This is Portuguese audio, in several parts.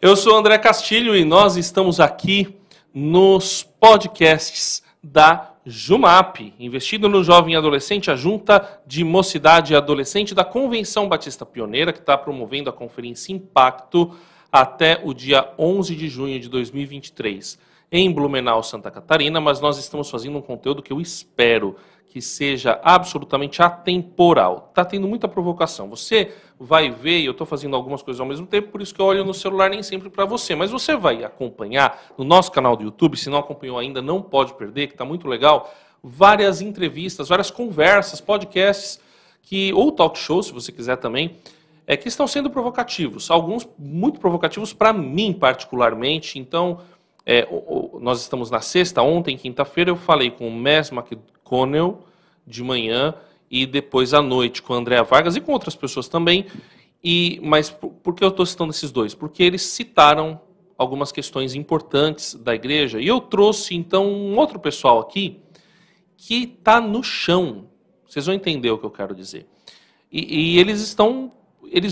Eu sou André Castilho e nós estamos aqui nos podcasts da Jumap, investindo no jovem e adolescente, a Junta de Mocidade e Adolescente da Convenção Batista Pioneira, que está promovendo a Conferência Impacto até o dia 11 de junho de 2023, em Blumenau, Santa Catarina, mas nós estamos fazendo um conteúdo que eu espero que seja absolutamente atemporal. Está tendo muita provocação. Você vai ver, e eu estou fazendo algumas coisas ao mesmo tempo, por isso que eu olho no celular nem sempre para você, mas você vai acompanhar no nosso canal do YouTube, se não acompanhou ainda, não pode perder, que está muito legal, várias entrevistas, várias conversas, podcasts, ou talk shows, se você quiser também, que estão sendo provocativos. Alguns muito provocativos para mim, particularmente. Então, nós estamos na sexta, ontem, quinta-feira, eu falei com o Mess McConnell de manhã e depois à noite com a Andrea Vargas e com outras pessoas também. Mas por que eu estou citando esses dois? Porque eles citaram algumas questões importantes da igreja e eu trouxe, então, um outro pessoal aqui que está no chão. Vocês vão entender o que eu quero dizer. E eles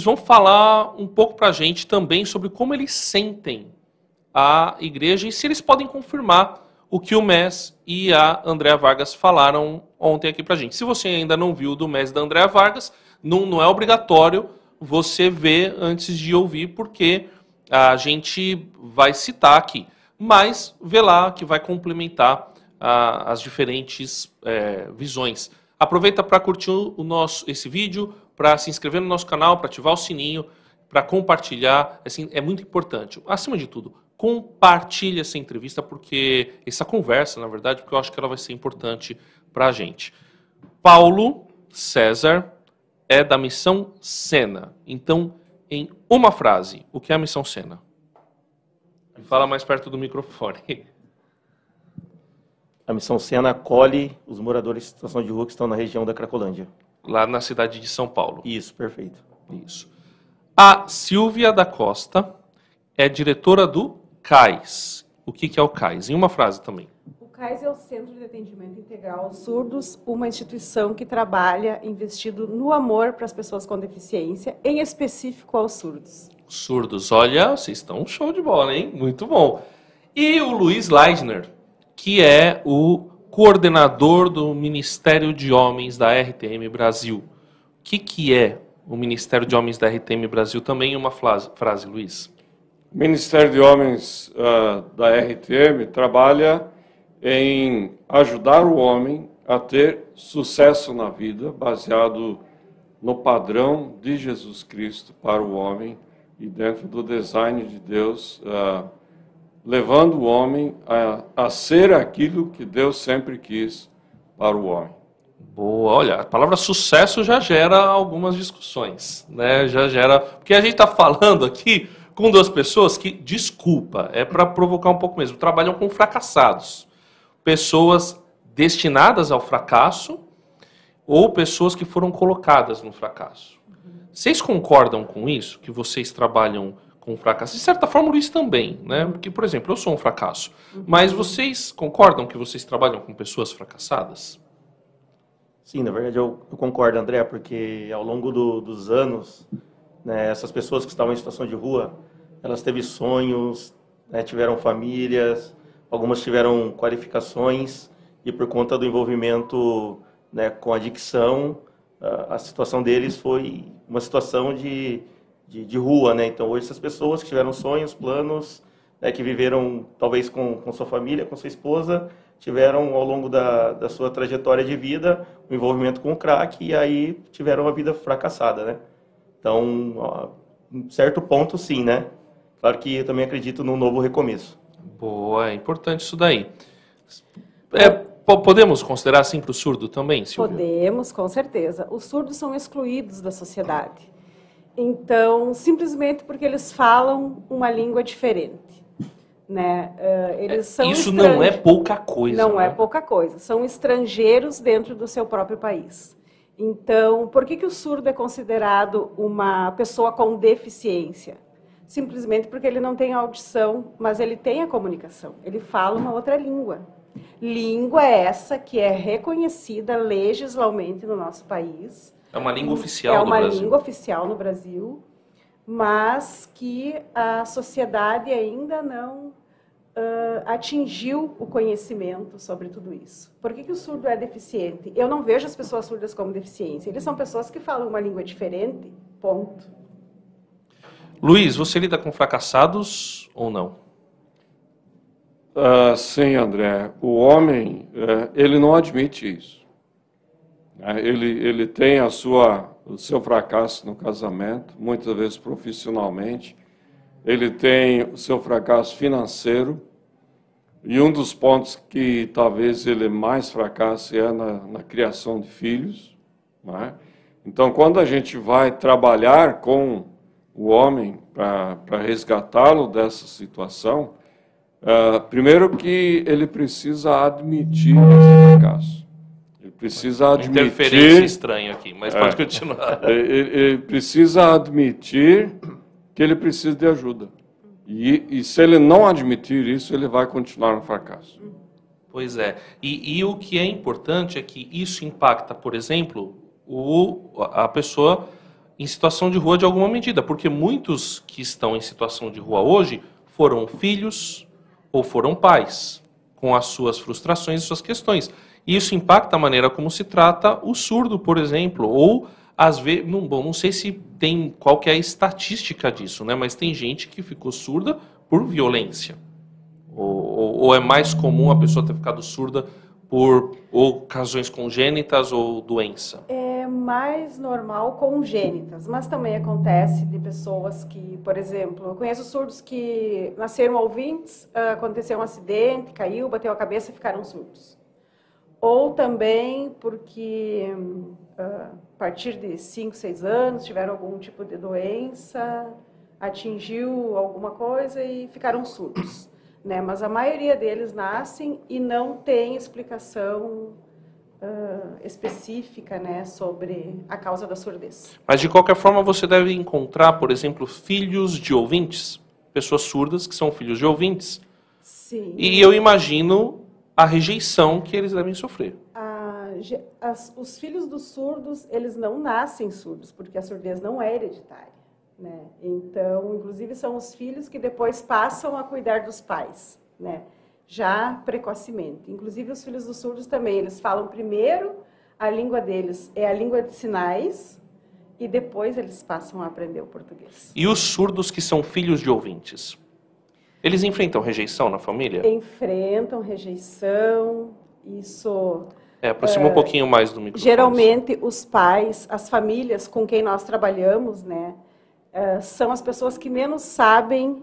vão falar um pouco para a gente também sobre como eles sentem a igreja e se eles podem confirmar o que o Mess e a Andrea Vargas falaram ontem aqui pra gente. Se você ainda não viu do Mess e da Andrea Vargas, não é obrigatório você ver antes de ouvir, porque a gente vai citar aqui. Mas vê lá que vai complementar as diferentes visões. Aproveita para curtir esse vídeo, para se inscrever no nosso canal, para ativar o sininho, para compartilhar. Assim, é muito importante. Acima de tudo, compartilhe essa entrevista, essa conversa, na verdade, porque eu acho que ela vai ser importante para a gente. Paulo César é da Missão Sena. Então, em uma frase, o que é a Missão Sena? Fala mais perto do microfone. A Missão Sena acolhe os moradores de situação de rua que estão na região da Cracolândia. Lá na cidade de São Paulo. Isso, perfeito. Isso. A Silvia da Costa é diretora do CAIS. O que é o CAIS? Em uma frase também. O CAIS é o Centro de Atendimento Integral aos Surdos, uma instituição que trabalha investido no amor para as pessoas com deficiência, em específico aos surdos. Surdos, olha, vocês estão show de bola, hein? Muito bom. E o Luiz Leisner, que é o coordenador do Ministério de Homens da RTM Brasil. O que é o Ministério de Homens da RTM Brasil? Também uma frase, Luiz. O Ministério de Homens da RTM trabalha em ajudar o homem a ter sucesso na vida, baseado no padrão de Jesus Cristo para o homem e dentro do design de Deus, levando o homem a ser aquilo que Deus sempre quis para o homem. Boa, olha, a palavra sucesso já gera algumas discussões, né? Já gera, porque a gente está falando aqui com duas pessoas que, desculpa, é para provocar um pouco mesmo, trabalham com fracassados. Pessoas destinadas ao fracasso ou pessoas que foram colocadas no fracasso. Vocês concordam com isso? Que vocês trabalham com fracasso? De certa forma, o Luiz também, né? Porque, por exemplo, eu sou um fracasso. Mas vocês concordam que vocês trabalham com pessoas fracassadas? Sim, na verdade eu concordo, André, porque ao longo dos anos, né, essas pessoas que estavam em situação de rua, elas teve sonhos, né, tiveram famílias, algumas tiveram qualificações e por conta do envolvimento, né, com a adicção, a situação deles foi uma situação de rua, né? Então hoje essas pessoas que tiveram sonhos, planos, né, que viveram talvez com sua família, com sua esposa, tiveram ao longo da sua trajetória de vida um envolvimento com o crack e aí tiveram uma vida fracassada, né? Então, em certo ponto, sim, né? Claro que eu também acredito num novo recomeço. Boa, é importante isso daí. Podemos considerar assim para o surdo também, Silvia? Podemos, com certeza. Os surdos são excluídos da sociedade. Então, simplesmente porque eles falam uma língua diferente. Né? Eles são isso não é pouca coisa. Não, né? É pouca coisa. São estrangeiros dentro do seu próprio país. Então, por que o surdo é considerado uma pessoa com deficiência? Simplesmente porque ele não tem audição, mas ele tem a comunicação. Ele fala uma outra língua. Língua essa que é reconhecida legislalmente no nosso país. É uma língua oficial no Brasil. É uma língua oficial no Brasil. mas que a sociedade ainda não atingiu o conhecimento sobre tudo isso. Por que o surdo é deficiente? Eu não vejo as pessoas surdas como deficiência. Eles são pessoas que falam uma língua diferente, ponto. Luiz, você lida com fracassados ou não? Sim, André. O homem, ele não admite isso. Ele tem o seu fracasso no casamento, muitas vezes profissionalmente. Ele tem o seu fracasso financeiro. E um dos pontos que talvez ele mais fracasse é na criação de filhos. Né? Então, quando a gente vai trabalhar com o homem para resgatá-lo dessa situação, primeiro que ele precisa admitir esse fracasso. Ele precisa admitir... Interferência estranha aqui, mas pode continuar. Ele precisa admitir que ele precisa de ajuda. E se ele não admitir isso, ele vai continuar no fracasso. Pois é. E o que é importante é que isso impacta, por exemplo, a pessoa em situação de rua de alguma medida, porque muitos que estão em situação de rua hoje foram filhos ou foram pais, com as suas frustrações e suas questões. E isso impacta a maneira como se trata o surdo, por exemplo, ou às vezes, não sei se tem qual que é a estatística disso, né? Mas tem gente que ficou surda por violência. Ou é mais comum a pessoa ter ficado surda por ocasiões congênitas ou doença? É mais normal congênitas, mas também acontece de pessoas que, por exemplo, eu conheço surdos que nasceram ouvintes, aconteceu um acidente, caiu, bateu a cabeça e ficaram surdos. Ou também porque a partir de 5, 6 anos tiveram algum tipo de doença, atingiu alguma coisa e ficaram surdos. Né? Mas a maioria deles nascem e não tem explicação específica, né, sobre a causa da surdez. Mas de qualquer forma você deve encontrar, por exemplo, filhos de ouvintes, pessoas surdas que são filhos de ouvintes. Sim. E eu imagino a rejeição que eles devem sofrer. Os filhos dos surdos, eles não nascem surdos, porque a surdez não é hereditária. Né? Então, inclusive, são os filhos que depois passam a cuidar dos pais, né? Já precocemente. Inclusive, os filhos dos surdos também, eles falam primeiro, a língua deles é a língua de sinais, e depois eles passam a aprender o português. E os surdos que são filhos de ouvintes? Eles enfrentam rejeição na família? Enfrentam rejeição, isso... aproxima um pouquinho mais do microfone. Geralmente, os pais, as famílias com quem nós trabalhamos, né, são as pessoas que menos sabem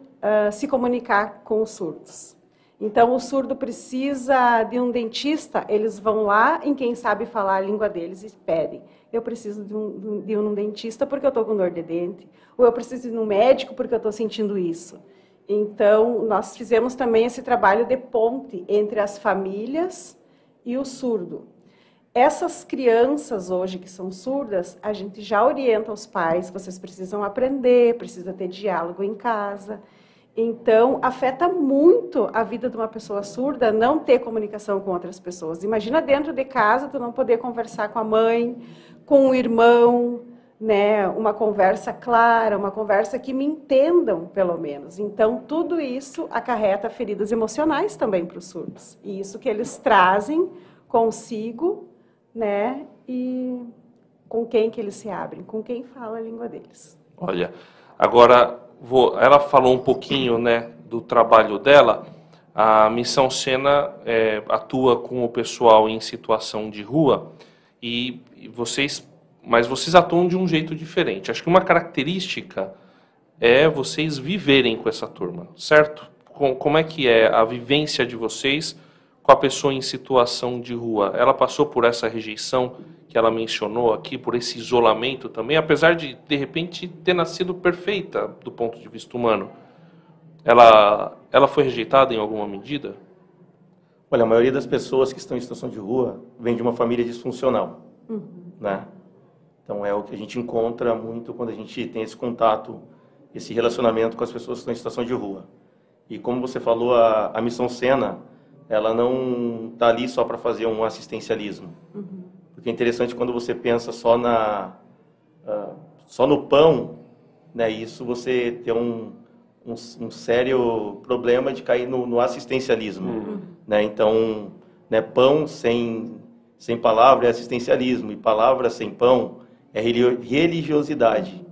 se comunicar com os surdos. Então, o surdo precisa de um dentista, eles vão lá em quem sabe falar a língua deles e pedem. Eu preciso de um dentista porque eu estou com dor de dente, ou eu preciso de um médico porque eu estou sentindo isso. Então, nós fizemos também esse trabalho de ponte entre as famílias e o surdo. Essas crianças hoje que são surdas, a gente já orienta os pais, vocês precisam aprender, precisa ter diálogo em casa. Então, afeta muito a vida de uma pessoa surda não ter comunicação com outras pessoas. Imagina dentro de casa tu não poder conversar com a mãe, com o irmão, né? Uma conversa clara, uma conversa que me entendam, pelo menos. Então, tudo isso acarreta feridas emocionais também para os surdos. E isso que eles trazem consigo, né? E com quem que eles se abrem, com quem fala a língua deles. Olha, agora... ela falou um pouquinho, né, do trabalho dela. A Missão Sena atua com o pessoal em situação de rua mas vocês atuam de um jeito diferente. Acho que uma característica é vocês viverem com essa turma, certo? Como é que é a vivência de vocês com a pessoa em situação de rua? Ela passou por essa rejeição que ela mencionou aqui, por esse isolamento também, apesar de repente, ter nascido perfeita do ponto de vista humano. Ela foi rejeitada em alguma medida? Olha, a maioria das pessoas que estão em situação de rua vem de uma família disfuncional, né? Então, é o que a gente encontra muito quando a gente tem esse contato, esse relacionamento com as pessoas que estão em situação de rua. E como você falou, a Missão Sena, ela não está ali só para fazer um assistencialismo. Porque é interessante quando você pensa só no pão, né, isso você tem um sério problema de cair no assistencialismo. Né? Então, né, pão sem palavra é assistencialismo, e palavra sem pão é religiosidade.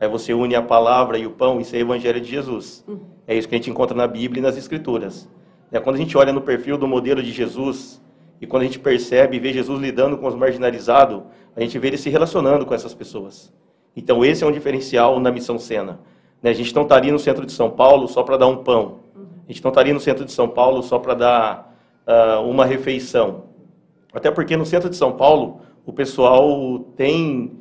Aí você une a palavra e o pão, isso é o Evangelho de Jesus. É isso que a gente encontra na Bíblia e nas Escrituras. Quando a gente olha no perfil do modelo de Jesus, e quando a gente percebe e vê Jesus lidando com os marginalizados, a gente vê ele se relacionando com essas pessoas. Então esse é um diferencial na Missão Sena. A gente não estaria no centro de São Paulo só para dar um pão. A gente não estaria no centro de São Paulo só para dar uma refeição. Até porque no centro de São Paulo o pessoal tem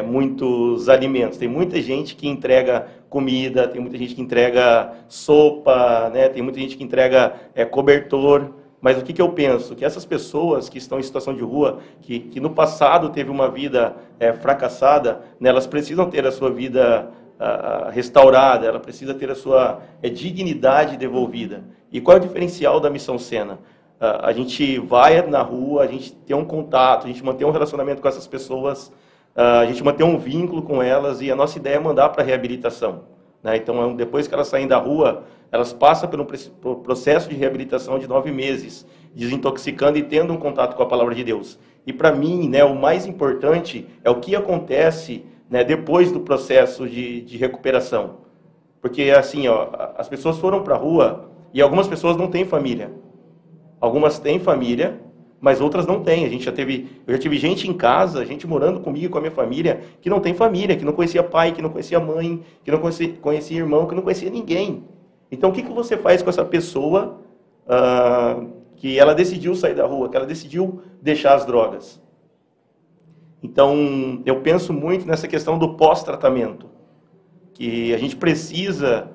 muitos alimentos. Tem muita gente que entrega comida, tem muita gente que entrega sopa, né? Tem muita gente que entrega cobertor. Mas o que eu penso? Que essas pessoas que estão em situação de rua, que no passado teve uma vida fracassada, né, elas precisam ter a sua vida restaurada, ela precisa ter a sua dignidade devolvida. E qual é o diferencial da Missão Sena? A gente vai na rua, a gente tem um contato, a gente mantém um relacionamento com essas pessoas, a gente mantém um vínculo com elas, e a nossa ideia é mandar para a reabilitação. Né? Então, depois que elas saem da rua, elas passam por um processo de reabilitação de 9 meses, desintoxicando e tendo um contato com a palavra de Deus. E para mim, né, o mais importante é o que acontece, né, depois do processo de recuperação. Porque, assim, as pessoas foram para a rua e algumas pessoas não têm família. Algumas têm família, mas outras não têm. Eu já tive gente em casa, gente morando comigo, com a minha família, que não tem família, que não conhecia pai, que não conhecia mãe, que não conhecia irmão, que não conhecia ninguém. Então, o que você faz com essa pessoa que ela decidiu sair da rua, que ela decidiu deixar as drogas? Então, eu penso muito nessa questão do pós-tratamento, que a gente precisa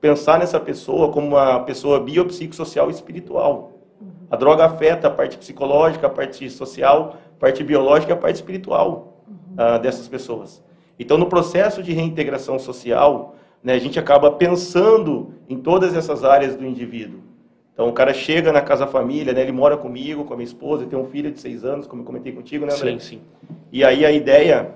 pensar nessa pessoa como uma pessoa biopsicossocial e espiritual. A droga afeta a parte psicológica, a parte social, a parte biológica e a parte espiritual dessas pessoas. Então, no processo de reintegração social, né, a gente acaba pensando em todas essas áreas do indivíduo. Então, o cara chega na casa família, né, ele mora comigo, com a minha esposa, tem um filho de 6 anos, como eu comentei contigo, né, André? Sim, sim. E aí a ideia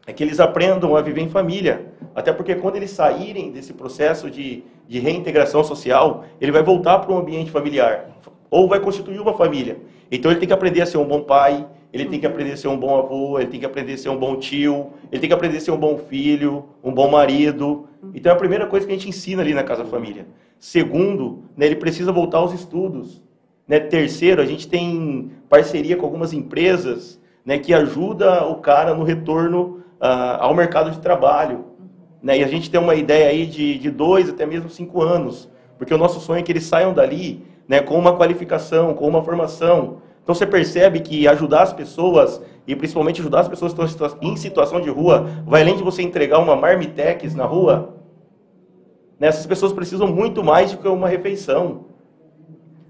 é que eles aprendam a viver em família. Até porque quando eles saírem desse processo de reintegração social, ele vai voltar para um ambiente familiar, ou vai constituir uma família. Então ele tem que aprender a ser um bom pai, ele tem que aprender a ser um bom avô, ele tem que aprender a ser um bom tio, ele tem que aprender a ser um bom filho, um bom marido. Então é a primeira coisa que a gente ensina ali na Casa Família. Segundo, né, ele precisa voltar aos estudos. Né? Terceiro, a gente tem parceria com algumas empresas, né, que ajuda o cara no retorno ao mercado de trabalho. Né? E a gente tem uma ideia aí de 2 até mesmo 5 anos, porque o nosso sonho é que eles saiam dali, né, com uma qualificação, com uma formação. Então você percebe que ajudar as pessoas, e principalmente ajudar as pessoas que estão em situação de rua, vai além de você entregar uma marmitex na rua. Né, essas pessoas precisam muito mais do que uma refeição.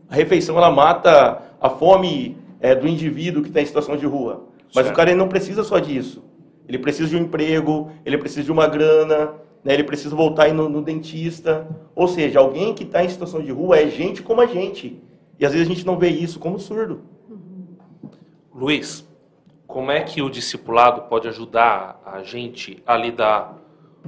A refeição, ela mata a fome do indivíduo que está em situação de rua. Mas certo. O cara ele não precisa só disso. Ele precisa de um emprego, ele precisa de uma grana, né, ele precisa voltar no dentista. Ou seja, alguém que está em situação de rua é gente como a gente. E às vezes a gente não vê isso como surdo. Luiz, como é que o discipulado pode ajudar a gente a lidar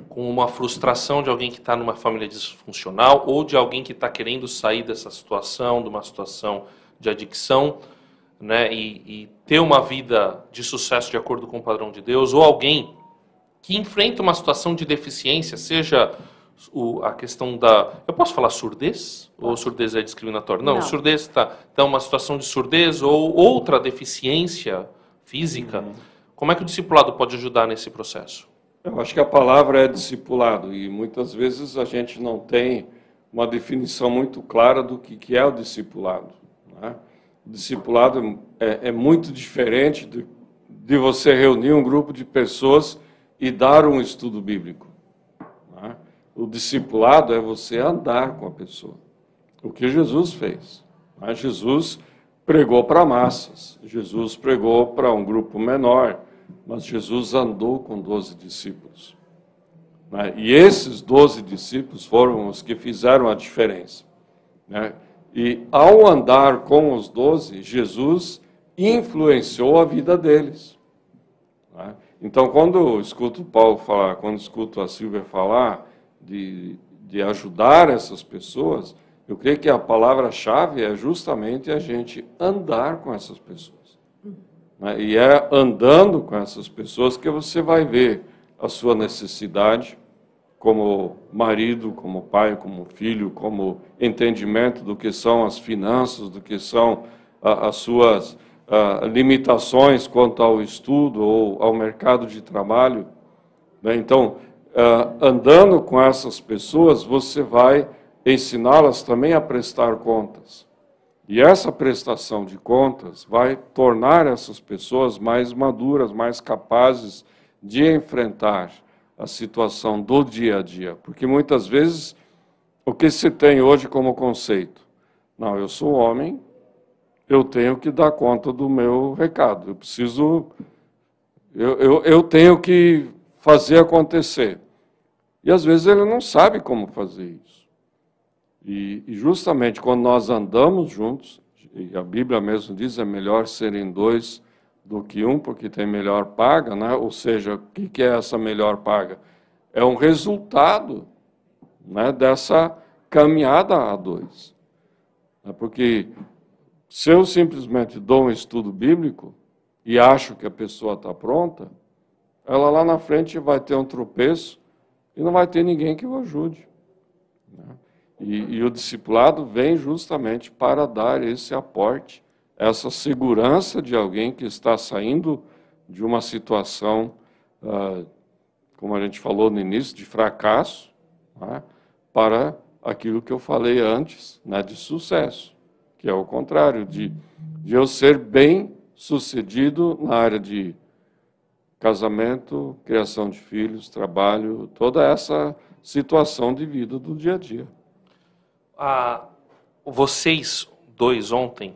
com uma frustração de alguém que está numa família disfuncional ou de alguém que está querendo sair dessa situação, de uma situação de adicção, né, e ter uma vida de sucesso de acordo com o padrão de Deus, ou alguém que enfrenta uma situação de deficiência, seja a questão da... Eu posso falar surdez? Ou surdez é discriminatório? Não. Surdez está uma situação de surdez ou outra deficiência física. Como é que o discipulado pode ajudar nesse processo? Eu acho que a palavra é discipulado e muitas vezes a gente não tem uma definição muito clara do que é o discipulado. Né? O discipulado é muito diferente de você reunir um grupo de pessoas e dar um estudo bíblico. Né? O discipulado é você andar com a pessoa. O que Jesus fez. Né? Jesus pregou para massas, Jesus pregou para um grupo menor, mas Jesus andou com 12 discípulos. Né? E esses 12 discípulos foram os que fizeram a diferença. Né? E ao andar com os 12, Jesus influenciou a vida deles. Né? Então, quando eu escuto o Paulo falar, quando escuto a Silvia falar de ajudar essas pessoas, eu creio que a palavra-chave é justamente a gente andar com essas pessoas. Né? E é andando com essas pessoas que você vai ver a sua necessidade como marido, como pai, como filho, como entendimento do que são as finanças, do que são as suas limitações quanto ao estudo ou ao mercado de trabalho. Né? Então, andando com essas pessoas, você vai ensiná-las também a prestar contas. E essa prestação de contas vai tornar essas pessoas mais maduras, mais capazes de enfrentar a situação do dia a dia. Porque muitas vezes o que se tem hoje como conceito? Não, eu sou homem, eu tenho que dar conta do meu recado, eu tenho que fazer acontecer. E às vezes ele não sabe como fazer isso. E justamente quando nós andamos juntos, e a Bíblia mesmo diz, é melhor serem dois do que um, porque tem melhor paga, né? Ou seja, o que é essa melhor paga? É um resultado, né, dessa caminhada a dois. Porque se eu simplesmente dou um estudo bíblico e acho que a pessoa está pronta, ela lá na frente vai ter um tropeço e não vai ter ninguém que o ajude. Né? E o discipulado vem justamente para dar esse aporte, essa segurança de alguém que está saindo de uma situação, como a gente falou no início, de fracasso, né, para aquilo que eu falei antes, né, de sucesso, que é o contrário, de eu ser bem-sucedido na área de casamento, criação de filhos, trabalho, toda essa situação de vida do dia a dia. Vocês dois ontem,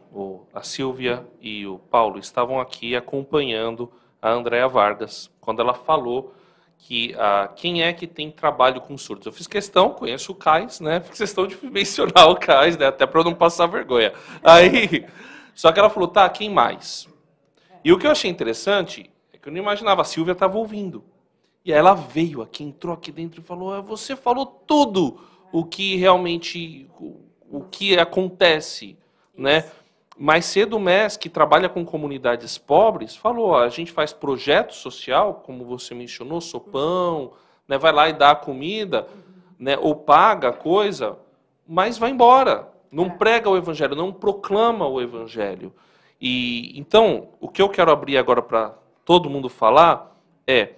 a Silvia e o Paulo, estavam aqui acompanhando a Andréa Vargas, quando ela falou que quem é que tem trabalho com surdos. Eu fiz questão, conheço o Cais, né? Fiz questão de mencionar o Cais, né? Até para eu não passar vergonha. Aí, só que ela falou, tá, quem mais? E o que eu achei interessante é que eu não imaginava, a Silvia estava ouvindo. E aí ela veio aqui, entrou aqui dentro e falou, você falou tudo o que realmente, o que acontece, né? Mais cedo o MES, que trabalha com comunidades pobres, falou, a gente faz projeto social, como você mencionou, sopão, né, vai lá e dá a comida, né, ou paga a coisa, mas vai embora, não prega o evangelho, não proclama o evangelho. E então, o que eu quero abrir agora para todo mundo falar é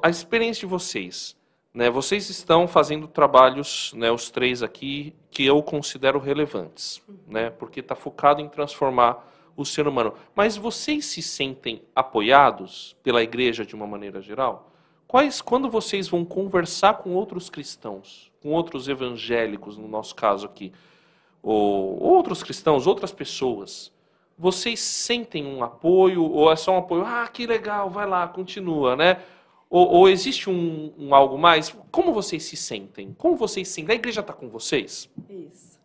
a experiência de vocês. Né, vocês estão fazendo trabalhos, né, os três aqui, que eu considero relevantes, né, porque está focado em transformar o ser humano. Mas vocês se sentem apoiados pela igreja de uma maneira geral? Quando vocês vão conversar com outros cristãos, com outros evangélicos, no nosso caso aqui, ou outros cristãos, outras pessoas, vocês sentem um apoio, ou é só um apoio, que legal, vai lá, continua, né? Ou existe um algo mais? Como vocês se sentem? Como vocês se sentem? A igreja está com vocês? Isso.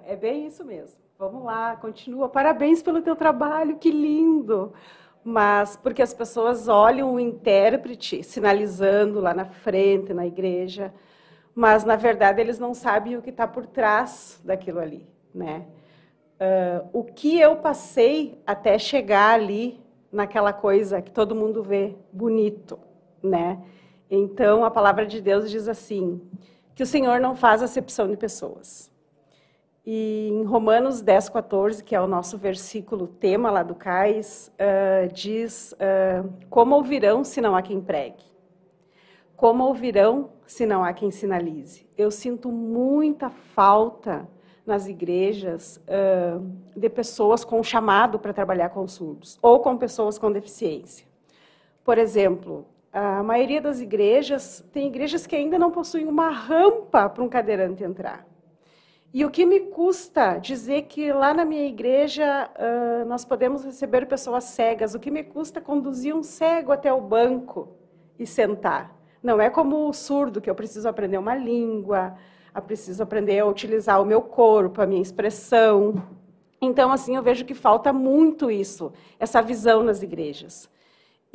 É bem isso mesmo. Vamos lá, continua. Parabéns pelo teu trabalho, que lindo. Mas porque as pessoas olham o intérprete sinalizando lá na frente, na igreja, mas, na verdade, eles não sabem o que está por trás daquilo ali, né? O que eu passei até chegar ali naquela coisa que todo mundo vê bonito, né? Então, a palavra de Deus diz assim, que o Senhor não faz acepção de pessoas. E em Romanos 10:14, que é o nosso versículo tema lá do Cais, diz, como ouvirão se não há quem pregue? Como ouvirão se não há quem sinalize? Eu sinto muita falta nas igrejas de pessoas com chamado para trabalhar com surdos, ou com pessoas com deficiência. Por exemplo, a maioria das igrejas, tem igrejas que ainda não possuem uma rampa para um cadeirante entrar. E o que me custa dizer que lá na minha igreja nós podemos receber pessoas cegas, o que me custa conduzir um cego até o banco e sentar. Não é como o surdo, que eu preciso aprender uma língua, eu preciso aprender a utilizar o meu corpo, a minha expressão. Então, assim, eu vejo que falta muito isso, essa visão nas igrejas.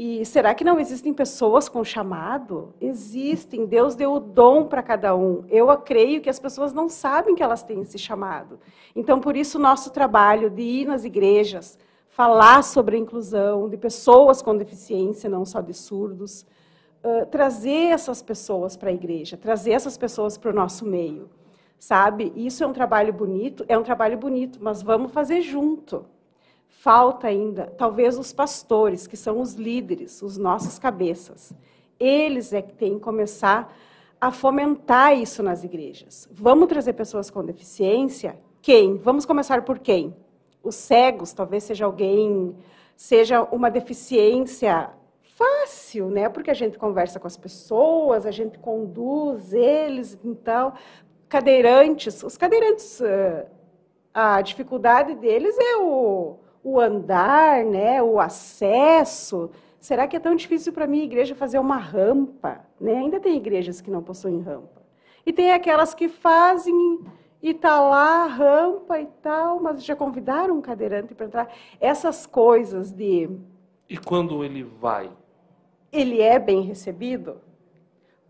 E será que não existem pessoas com chamado? Existem, Deus deu o dom para cada um. Eu creio que as pessoas não sabem que elas têm esse chamado. Então, por isso, o nosso trabalho de ir nas igrejas, falar sobre a inclusão de pessoas com deficiência, não só de surdos, trazer essas pessoas para a igreja, trazer essas pessoas para o nosso meio, sabe? Isso é um trabalho bonito, mas vamos fazer junto. Falta ainda, talvez, os pastores, que são os líderes, os nossos cabeças. Eles é que têm que começar a fomentar isso nas igrejas. Vamos trazer pessoas com deficiência? Quem? Vamos começar por quem? Os cegos, talvez seja uma deficiência fácil, né? Porque a gente conversa com as pessoas, a gente conduz eles, então, cadeirantes, os cadeirantes, a dificuldade deles é o andar, né? O acesso. Será que é tão difícil para a minha igreja fazer uma rampa? Né? Ainda tem igrejas que não possuem rampa. E tem aquelas que fazem e está lá a rampa e tal, mas já convidaram um cadeirante para entrar. Essas coisas de... E quando ele vai? Ele é bem recebido?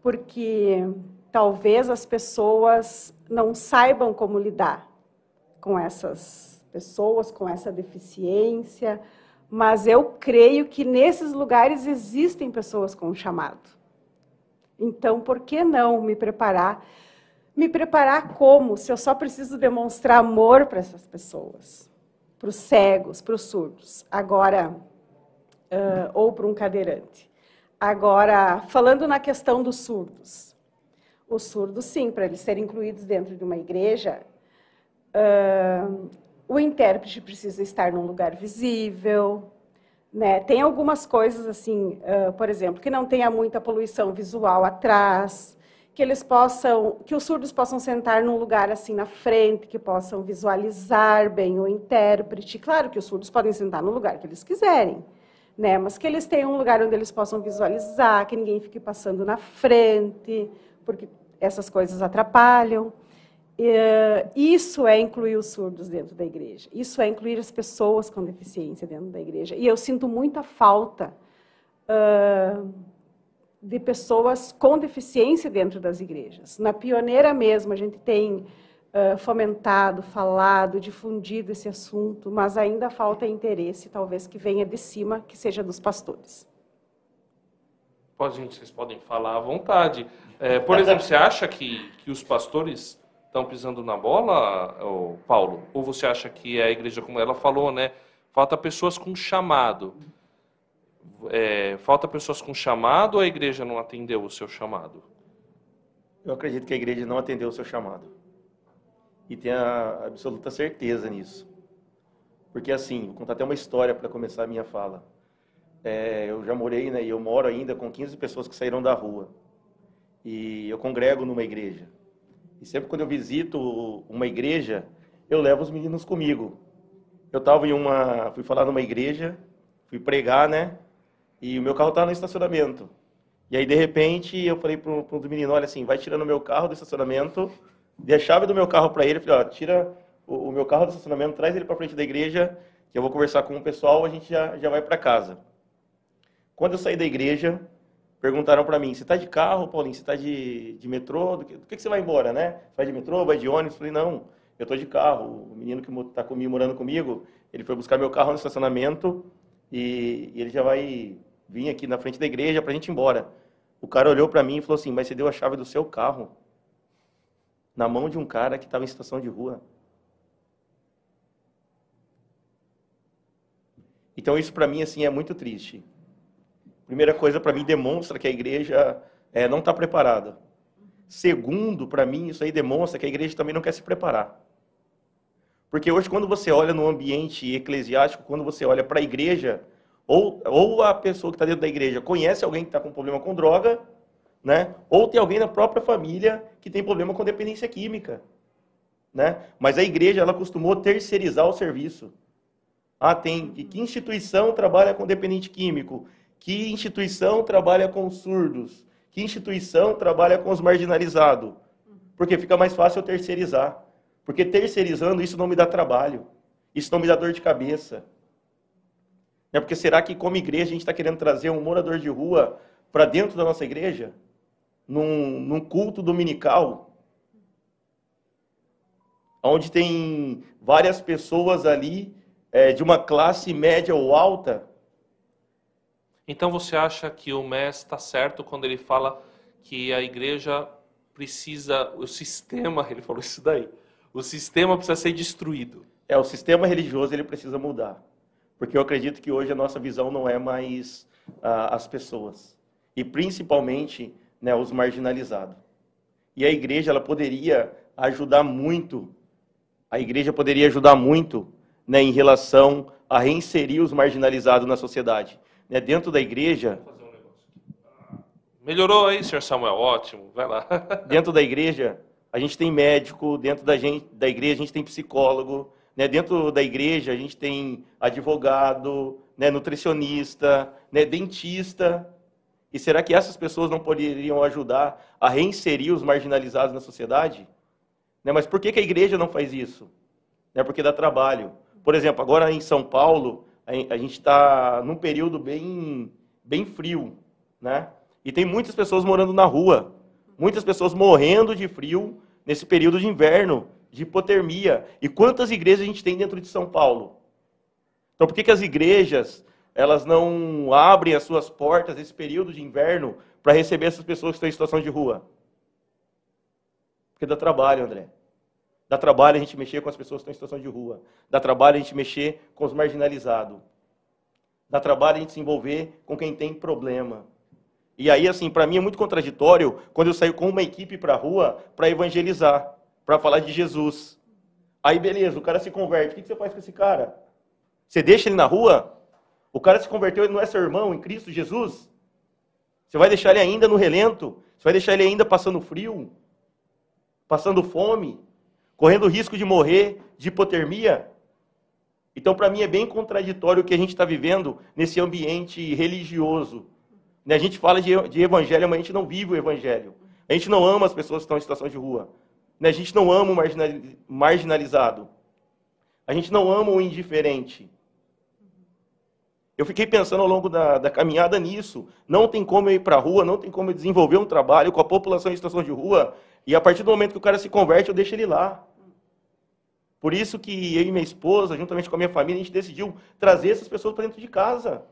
Porque talvez as pessoas não saibam como lidar com essas pessoas, com essa deficiência, mas eu creio que nesses lugares existem pessoas com chamado. Então, por que não me preparar? Me preparar como? Se eu só preciso demonstrar amor para essas pessoas, para os cegos, para os surdos, agora, ou para um cadeirante. Agora, falando na questão dos surdos. Os surdos, sim, para eles serem incluídos dentro de uma igreja, o intérprete precisa estar num lugar visível, né? Tem algumas coisas assim, por exemplo, que não tenha muita poluição visual atrás, que os surdos possam sentar num lugar assim na frente, que possam visualizar bem o intérprete. Claro que os surdos podem sentar no lugar que eles quiserem, né? Mas que eles tenham um lugar onde eles possam visualizar, que ninguém fique passando na frente, porque essas coisas atrapalham. Isso é incluir os surdos dentro da igreja. Isso é incluir as pessoas com deficiência dentro da igreja. E eu sinto muita falta de pessoas com deficiência dentro das igrejas. Na Pioneira mesmo, a gente tem fomentado, falado, difundido esse assunto, mas ainda falta interesse, talvez, que venha de cima, que seja dos pastores. Gente, vocês podem falar à vontade. Por exemplo, você acha que os pastores estão pisando na bola, Paulo? Ou você acha que a igreja, como ela falou, né, falta pessoas com chamado? Falta pessoas com chamado ou a igreja não atendeu o seu chamado? Eu acredito que a igreja não atendeu o seu chamado. E tenho a absoluta certeza nisso. Porque assim, vou contar até uma história para começar a minha fala. Eu já morei, né, e eu moro ainda com 15 pessoas que saíram da rua. E eu congrego numa igreja. E sempre quando eu visito uma igreja, eu levo os meninos comigo. Eu fui falar numa igreja, fui pregar, né? E o meu carro estava no estacionamento. E aí, de repente, eu falei para um dos meninos, olha assim, vai tirando o meu carro do estacionamento, dei a chave do meu carro para ele, falei, ó, tira o meu carro do estacionamento, traz ele para frente da igreja, que eu vou conversar com o pessoal, a gente já vai para casa. Quando eu saí da igreja, perguntaram para mim, você está de carro, Paulinho? Você está de metrô? Do que você vai embora, né? Vai de metrô, vai de ônibus? Eu falei, não, eu estou de carro. O menino que está morando comigo, ele foi buscar meu carro no estacionamento e ele já vai vir aqui na frente da igreja para a gente ir embora. O cara olhou para mim e falou assim, mas você deu a chave do seu carro na mão de um cara que estava em situação de rua. Então isso para mim assim é muito triste. Primeira coisa, para mim, demonstra que a igreja não está preparada. Segundo, para mim, isso aí demonstra que a igreja também não quer se preparar. Porque hoje, quando você olha no ambiente eclesiástico, quando você olha para a igreja, ou a pessoa que está dentro da igreja conhece alguém que está com problema com droga, né? Ou tem alguém na própria família que tem problema com dependência química. Né? Mas a igreja ela costumou terceirizar o serviço. Que instituição trabalha com dependente químico? Que instituição trabalha com surdos? Que instituição trabalha com os marginalizados? Porque fica mais fácil eu terceirizar. Porque terceirizando, isso não me dá trabalho. Isso não me dá dor de cabeça. Porque será que, como igreja, a gente está querendo trazer um morador de rua para dentro da nossa igreja? Num culto dominical? Onde tem várias pessoas ali de uma classe média ou alta? Então você acha que o Mestre está certo quando ele fala que a igreja precisa, o sistema, ele falou isso daí, o sistema precisa ser destruído? O sistema religioso ele precisa mudar. Porque eu acredito que hoje a nossa visão não é mais as pessoas. E principalmente, né, os marginalizados. E a igreja ela poderia ajudar muito. A igreja poderia ajudar muito, né, em relação a reinserir os marginalizados na sociedade. Né, dentro da igreja... Melhorou aí, senhor Samuel, ótimo, vai lá. Dentro da igreja, a gente tem médico, dentro da igreja a gente tem psicólogo, né, dentro da igreja a gente tem advogado, né, nutricionista, né, dentista. E será que essas pessoas não poderiam ajudar a reinserir os marginalizados na sociedade? Né, mas por que a igreja não faz isso? Né, porque dá trabalho. Por exemplo, agora em São Paulo, a gente está num período bem frio, né? E tem muitas pessoas morando na rua, muitas pessoas morrendo de frio nesse período de inverno, de hipotermia. E quantas igrejas a gente tem dentro de São Paulo? Então, por que as igrejas elas não abrem as suas portas nesse período de inverno para receber essas pessoas que estão em situação de rua? Porque dá trabalho, André. Dá trabalho a gente mexer com as pessoas que estão em situação de rua. Dá trabalho a gente mexer com os marginalizados. Dá trabalho a gente se envolver com quem tem problema. E aí, assim, para mim é muito contraditório quando eu saio com uma equipe para a rua para evangelizar, para falar de Jesus. Aí, beleza, o cara se converte. O que você faz com esse cara? Você deixa ele na rua? O cara se converteu, ele não é seu irmão em Cristo Jesus? Você vai deixar ele ainda no relento? Você vai deixar ele ainda passando frio? Passando fome? Correndo risco de morrer de hipotermia? Então, para mim, é bem contraditório o que a gente está vivendo nesse ambiente religioso. A gente fala de evangelho, mas a gente não vive o evangelho. A gente não ama as pessoas que estão em situação de rua. A gente não ama o marginalizado. A gente não ama o indiferente. Eu fiquei pensando ao longo da caminhada nisso. Não tem como eu ir para a rua, não tem como eu desenvolver um trabalho com a população em situação de rua, e a partir do momento que o cara se converte, eu deixo ele lá. Por isso que eu e minha esposa, juntamente com a minha família, a gente decidiu trazer essas pessoas para dentro de casa.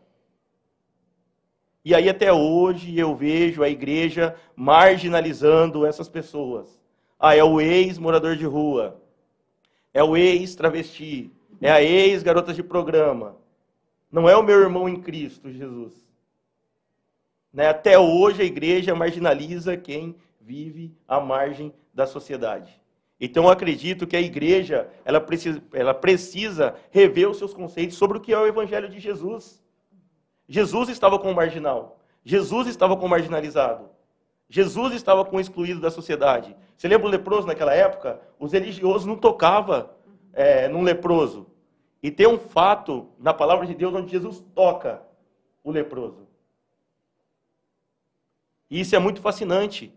E aí até hoje eu vejo a igreja marginalizando essas pessoas. É o ex-morador de rua, é o ex-travesti, é a ex-garota de programa. Não é o meu irmão em Cristo, Jesus. Né? Até hoje a igreja marginaliza quem vive à margem da sociedade. Então eu acredito que a igreja ela precisa rever os seus conceitos sobre o que é o evangelho de Jesus. Jesus estava com o marginal. Jesus estava com o marginalizado. Jesus estava com o excluído da sociedade. Você lembra o leproso naquela época? Os religiosos não tocavam num leproso. E tem um fato na palavra de Deus onde Jesus toca o leproso. E isso é muito fascinante.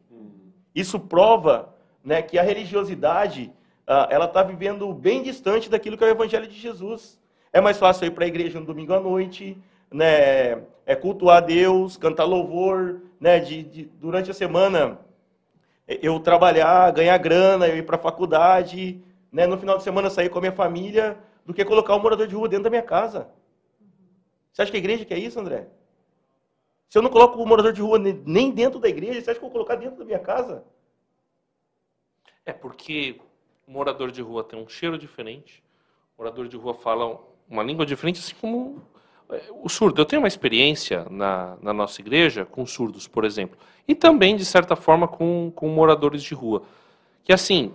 Isso prova, né, que a religiosidade ela está vivendo bem distante daquilo que é o evangelho de Jesus. É mais fácil ir para a igreja no domingo à noite, né, cultuar a Deus, cantar louvor, né, durante a semana eu trabalhar, ganhar grana, eu ir para a faculdade, né, no final de semana sair com a minha família, do que colocar um morador de rua dentro da minha casa. Você acha que a igreja quer isso, André? Se eu não coloco o morador de rua nem dentro da igreja, você acha que eu vou colocar dentro da minha casa? É porque o morador de rua tem um cheiro diferente, o morador de rua fala uma língua diferente, assim como o surdo. Eu tenho uma experiência na nossa igreja com surdos, por exemplo, e também, de certa forma, com moradores de rua. Que assim,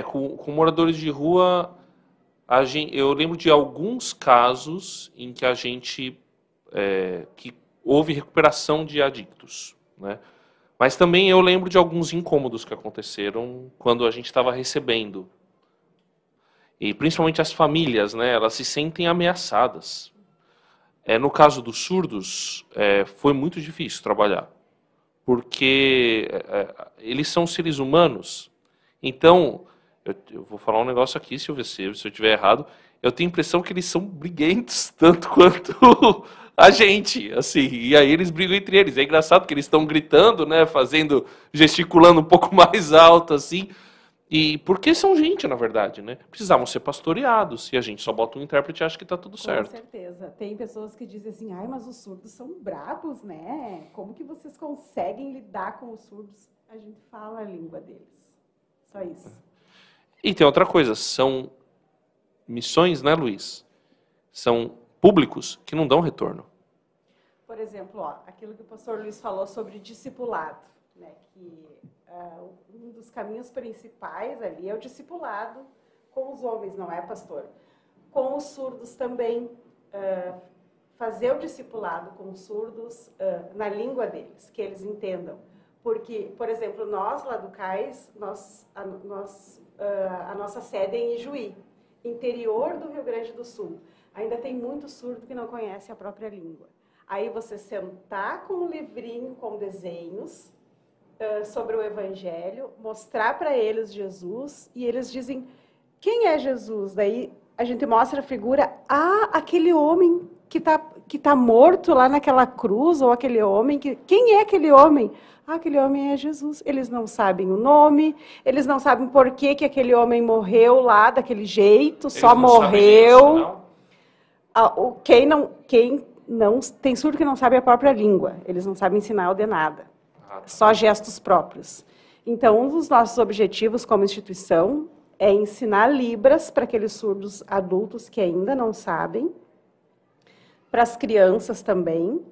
com moradores de rua, eu lembro de alguns casos em que que houve recuperação de adictos, né? Mas também eu lembro de alguns incômodos que aconteceram quando a gente estava recebendo. E principalmente as famílias, né? Elas se sentem ameaçadas. No caso dos surdos, foi muito difícil trabalhar. Porque eles são seres humanos. Então, eu vou falar um negócio aqui, Silvio, se eu estiver errado, eu tenho a impressão que eles são briguentos tanto quanto a gente, assim, e aí eles brigam entre eles. É engraçado que eles estão gritando, né, gesticulando um pouco mais alto, assim, e porque são gente, na verdade, né? Precisavam ser pastoreados, e a gente só bota um intérprete e acha que está tudo certo. Com certeza. Tem pessoas que dizem assim, ai, mas os surdos são bravos, né? Como que vocês conseguem lidar com os surdos? A gente fala a língua deles. Só isso. E tem outra coisa, são missões, né, Luiz? São públicos que não dão retorno. Por exemplo, ó, aquilo que o pastor Luiz falou sobre discipulado, né, que um dos caminhos principais ali é o discipulado com os homens, não é, pastor? Com os surdos também, fazer o discipulado com os surdos na língua deles, que eles entendam. Porque, por exemplo, nós lá do CAIS, a nossa sede é em Ijuí, interior do Rio Grande do Sul. Ainda tem muito surdo que não conhece a própria língua. Aí você sentar com um livrinho com desenhos sobre o Evangelho, mostrar para eles Jesus, e eles dizem, quem é Jesus? Daí a gente mostra a figura, aquele homem que tá morto lá naquela cruz, ou aquele homem, quem é aquele homem? Aquele homem é Jesus. Eles não sabem o nome, eles não sabem por que aquele homem morreu lá daquele jeito, eles só morreu. Tem surdo que não sabe a própria língua, eles não sabem sinal de nada, só gestos próprios. Então, um dos nossos objetivos como instituição é ensinar Libras para aqueles surdos adultos que ainda não sabem, para as crianças também,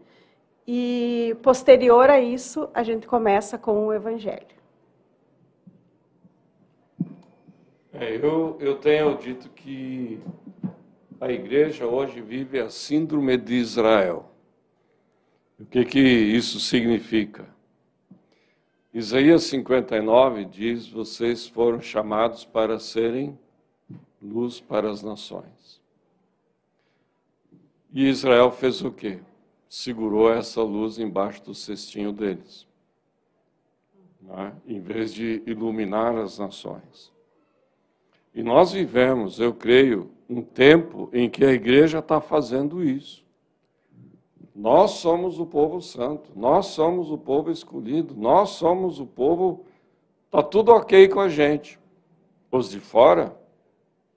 e posterior a isso, a gente começa com o Evangelho. Eu tenho dito que a igreja hoje vive a síndrome de Israel. O que isso significa? Isaías 59 diz, vocês foram chamados para serem luz para as nações. E Israel fez o quê? Segurou essa luz embaixo do cestinho deles, né? Em vez de iluminar as nações. E nós vivemos, eu creio, um tempo em que a igreja está fazendo isso. Nós somos o povo santo, nós somos o povo escolhido, nós somos o povo, está tudo ok com a gente. Os de fora,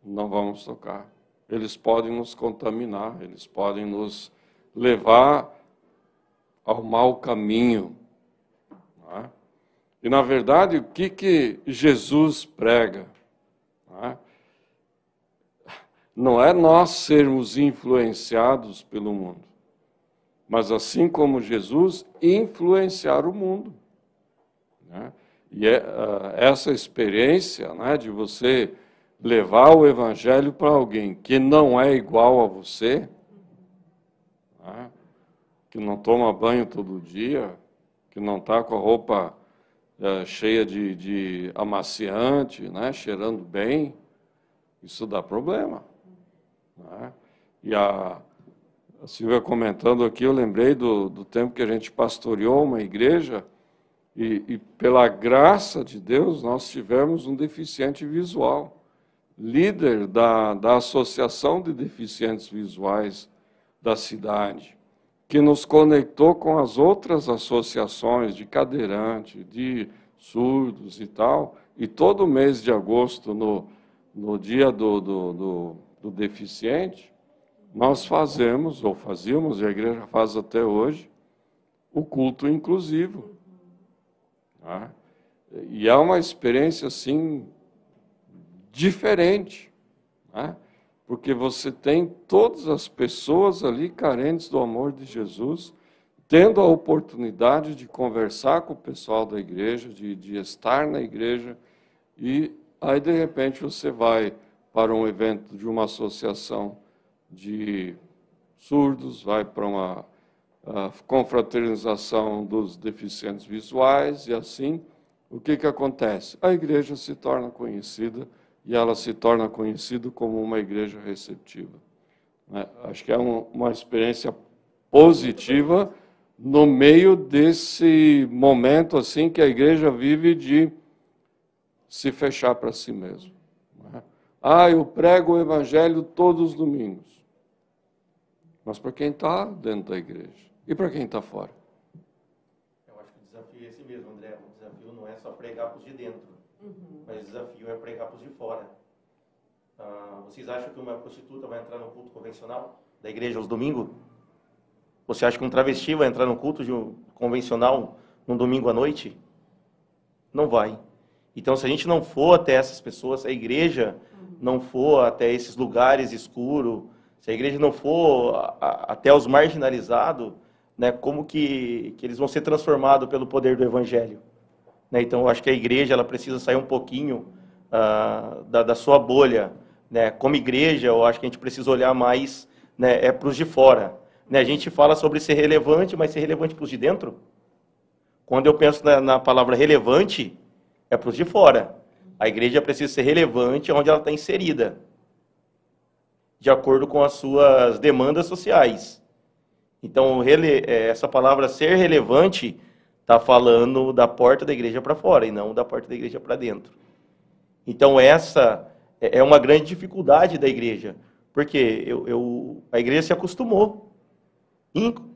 não vamos tocar. Eles podem nos contaminar, eles podem nos levar ao mau caminho. Né? E, na verdade, o que Jesus prega? Né? Não é nós sermos influenciados pelo mundo, mas, assim como Jesus, influenciar o mundo. Né? E essa experiência, né, de você levar o Evangelho para alguém que não é igual a você, né, que não toma banho todo dia, que não está com a roupa cheia de amaciante, né, cheirando bem, isso dá problema. Né? E a Silvia comentando aqui, eu lembrei do tempo que a gente pastoreou uma igreja e pela graça de Deus, nós tivemos um deficiente visual, líder da Associação de Deficientes Visuais da cidade, que nos conectou com as outras associações de cadeirante, de surdos e tal, e todo mês de agosto, no dia do deficiente, nós fazíamos, e a igreja faz até hoje, o culto inclusivo. Né? E é uma experiência, assim, diferente, né? Porque você tem todas as pessoas ali carentes do amor de Jesus, tendo a oportunidade de conversar com o pessoal da igreja, de estar na igreja, e aí, de repente, você vai para um evento de uma associação de surdos, vai para uma confraternização dos deficientes visuais, e assim, o que acontece? A igreja se torna conhecida, e ela se torna conhecida como uma igreja receptiva. Né? Acho que é uma experiência positiva no meio desse momento assim que a igreja vive de se fechar para si mesma. Né? Ah, eu prego o evangelho todos os domingos. Mas para quem está dentro da igreja? E para quem está fora? Eu acho que o desafio é esse mesmo, André. O desafio não é só pregar para os de dentro, mas o desafio é pregar para os de fora. Vocês acham que uma prostituta vai entrar no culto convencional da igreja aos domingos? Você acha que um travesti vai entrar no culto convencional num domingo à noite? Não vai. Então, se a gente não for até essas pessoas, se a igreja não for até esses lugares escuros, se a igreja não for até os marginalizados, né, como que eles vão ser transformados pelo poder do evangelho? Né? Então, eu acho que a igreja ela precisa sair um pouquinho da sua bolha. Né? Como igreja, eu acho que a gente precisa olhar mais, né, para os de fora. Né? A gente fala sobre ser relevante, mas ser relevante para os de dentro? Quando eu penso na palavra relevante, é para os de fora. A igreja precisa ser relevante onde ela está inserida, de acordo com as suas demandas sociais. Então, essa palavra ser relevante está falando da porta da igreja para fora e não da porta da igreja para dentro. Então, essa é uma grande dificuldade da igreja, porque a igreja se acostumou.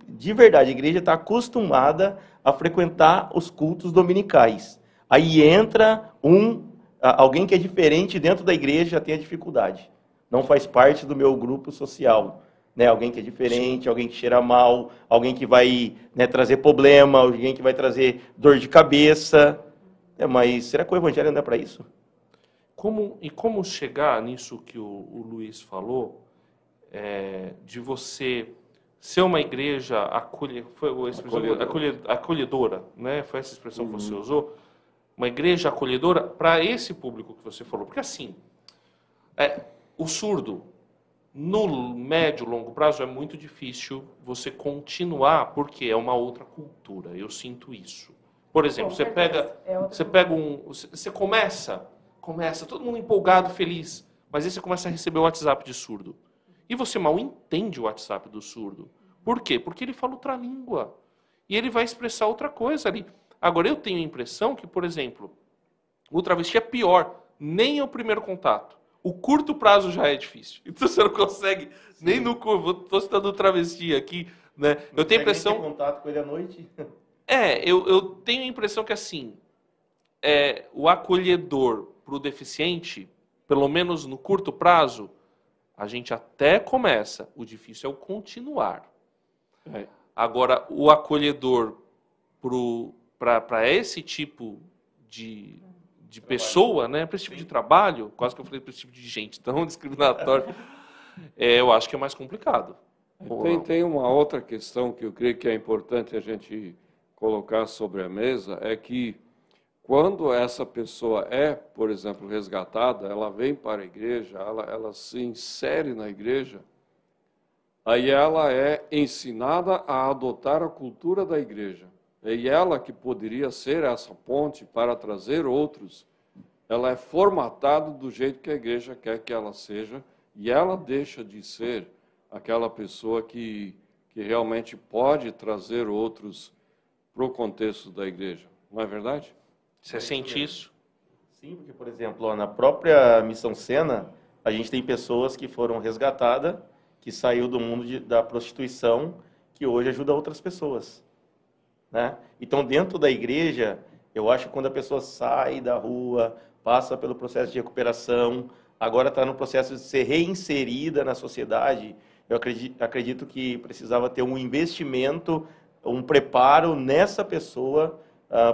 De verdade, a igreja está acostumada a frequentar os cultos dominicais. Aí entra alguém que é diferente dentro da igreja, já tem a dificuldade. Não faz parte do meu grupo social. Né? Alguém que é diferente, Sim. Alguém que cheira mal, alguém que vai, né, trazer problema, alguém que vai trazer dor de cabeça. Mas será que o evangelho não é para isso? Como chegar nisso que o Luiz falou, de você ser uma igreja acolhedora, né? Foi essa expressão que você usou? Uma igreja acolhedora para esse público que você falou. Porque assim, o surdo, no médio e longo prazo, é muito difícil você continuar, porque é uma outra cultura. Eu sinto isso. Por exemplo, você começa todo mundo empolgado, feliz, mas aí você começa a receber o WhatsApp de surdo. E você mal entende o WhatsApp do surdo. Por quê? Porque ele fala outra língua. E ele vai expressar outra coisa ali. Agora, eu tenho a impressão que, por exemplo, o travesti é pior. Nem é o primeiro contato. O curto prazo já é difícil. Então você não consegue Sim. nem no curto. Estou citando o travesti aqui. Né? Eu tenho a impressão... ter contato com ele à noite? Eu tenho a impressão que, assim, o acolhedor para o deficiente, pelo menos no curto prazo, a gente até começa. O difícil é o continuar. Agora, o acolhedor para esse tipo de pessoa, né, para esse tipo de trabalho, quase que eu falei para esse tipo de gente tão discriminatório, eu acho que é mais complicado. Tem uma outra questão que eu creio que é importante a gente colocar sobre a mesa, é que quando essa pessoa por exemplo, resgatada, ela vem para a igreja, ela se insere na igreja, aí ela é ensinada a adotar a cultura da igreja. E ela, que poderia ser essa ponte para trazer outros, ela é formatada do jeito que a igreja quer que ela seja, e ela deixa de ser aquela pessoa que realmente pode trazer outros para o contexto da igreja. Não é verdade? Você sente isso? Sim, porque, por exemplo, na própria Missão Sena, a gente tem pessoas que foram resgatadas, que saiu do mundo da prostituição, que hoje ajuda outras pessoas. Né? Então, dentro da igreja, eu acho que quando a pessoa sai da rua, passa pelo processo de recuperação, agora está no processo de ser reinserida na sociedade, eu acredito que precisava ter um investimento, um preparo nessa pessoa,